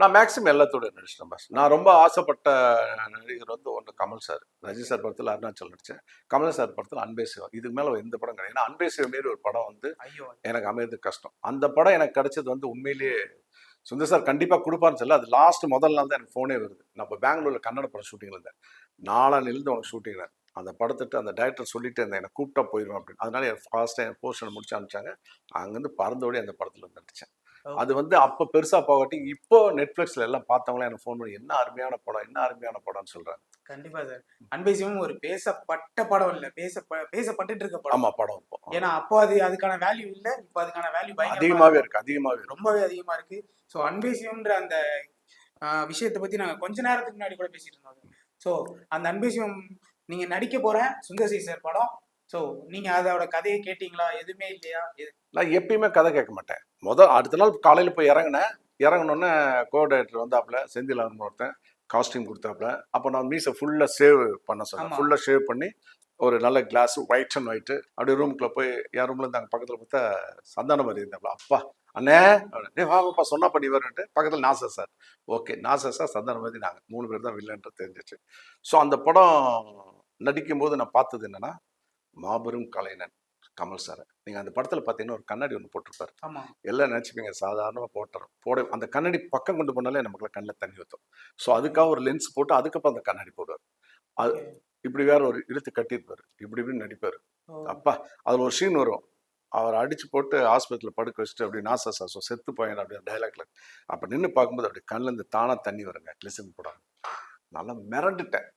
நான் மேக்ஸிமம் எல்லாத்தோட நடிச்சிட்டேன் பாஸ். நான் ரொம்ப ஆசைப்பட்ட நடிகர் வந்து ஒன்று கமல் சார். ரஜினி சார் படத்தில் அருணாச்சல் நடித்தேன். கமல் சார் படத்தில் அன்பே சிவம். இதுக்கு மேலே எந்த படம் கிடையாது. ஏன்னா அன்பே சிவம் மாரி ஒரு படம் வந்து ஐயோ எனக்கு அமையறது கஷ்டம். அந்த படம் எனக்கு கிடைச்சது வந்து உண்மையிலேயே சுந்தர் சார் கண்டிப்பாக கொடுப்பாருன்னு சொல்ல, அது லாஸ்ட் முதல் நாள் தான் எனக்கு ஃபோனே வருது. நான் இப்போ பெங்களூரில் கன்னட படம் ஷூட்டிங்கில் இருந்தேன். நாளானிலிருந்து உனக்கு ஷூட்டிங் அந்த படத்திட்டு அந்த டைரக்டர் சொல்லிட்டு இருந்தேன், என்னை கூப்பிட்டா போயிடுவேன் அப்படின்னு. அதனால என் ஃபாஸ்ட்டாக என் போர்ஷனை முடிச்சு அனுப்பிச்சாங்க. அங்கேருந்து பறந்தோடி அந்த படத்தில் நடித்தேன். அது வந்து அப்போ பெருசா போகாட்டி இப்போ நெட்ஃபிளிக்ஸ்ல எல்லாம் பார்த்தவங்களே எனக்கு ஃபோன் பண்ணி என்ன அருமையான படம், என்ன அருமையான படம்னு சொல்றாங்க. கண்டிப்பா சார். அன்பே சிவம் ஒரு பேசப்பட்ட படம் இல்ல. பேசப்பட்டுட்டு இருக்க படம். ஆமா படம் இப்போ. ஏன்னா அப்போ அதுக்கான வேல்யூ இல்ல. இப்போ அதுக்கான வேல்யூ அதிகமாவே இருக்கு, அதிகமாவே இருக்கு. ரொம்பவே அதிகமா இருக்கு. ஸோ அன்பே சிவம்ன்ற அந்த விஷயத்தை பத்தி நாங்க கொஞ்ச நேரத்துக்கு முன்னாடி கூட பேசிட்டு இருந்தோம். ஸோ அந்த அன்பே சிவம் நீங்க நடிக்க போறேன் சுந்தர் சி சார் படம். ஸோ நீங்க அதோட கதையை கேட்டீங்களா? எதுவுமே இல்லையா? நான் எப்பயுமே கதை கேட்க மாட்டேன். அடுத்த நாள் காலையில போய் இறங்கினேன். இறங்கினோடனே கோ டைரக்டர் வந்தாப்புல, செந்தில் ஒருத்தன் காஸ்டியூம் கொடுத்தாப்புல. அப்போ நான் மீசை ஃபுல்லாக சேவ் பண்ண சொன்னேன். ஃபுல்லாக ஷேவ் பண்ணி ஒரு நல்ல கிளாஸ் ஒயிட் அண்ட் ஒயிட்டு அப்படியே ரூமுக்குள்ள போய் என் ரூம்ல இருந்து அங்கே பக்கத்தில் பார்த்தா சந்தான மாதிரி இருந்தாப்புல. அப்பா அண்ணே வாப்பா சொன்னா பண்ணி வருன்ட்டு பக்கத்தில் Nassar sir. Okay Nassar sir சந்தான மாதிரி நாங்கள் 3 பேர் தான் வில்லன்ட்டு தெரிஞ்சிச்சு. ஸோ அந்த படம் நடிக்கும்போது நான் பார்த்தது என்னன்னா மாபெரும் கலைஞன் கமல் சார். நீங்க அந்த படத்துல பாத்தீங்கன்னா ஒரு கண்ணாடி ஒன்று போட்டிருப்பாரு. எல்லாம் நினைச்சுப்பீங்க சாதாரணமா போட அந்த கண்ணாடி பக்கம் கொண்டு போனாலே நமக்கு கண்ணில் தண்ணி ஊற்றும். ஸோ அதுக்காக ஒரு லென்ஸ் போட்டு அதுக்கப்புறம் அந்த கண்ணாடி போடுவார். அது இப்படி வேற ஒரு இழுத்து கட்டியிருப்பாரு, இப்படி இப்படின்னு நடிப்பாரு. அப்பா அதுல ஒரு சீன் வரும். அவர் அடிச்சு போட்டு ஆஸ்பத்திரியில் படுக்க வச்சுட்டு அப்படி நாசா சாசோ செத்து போயிடும் அப்படி டைலாக்ல. அப்ப நின்று பார்க்கும்போது அப்படி கண்ணில் இருந்து தானா தண்ணி வருங்க கிளிசன் போடாம. நல்லா மிரண்டுட்டேன்.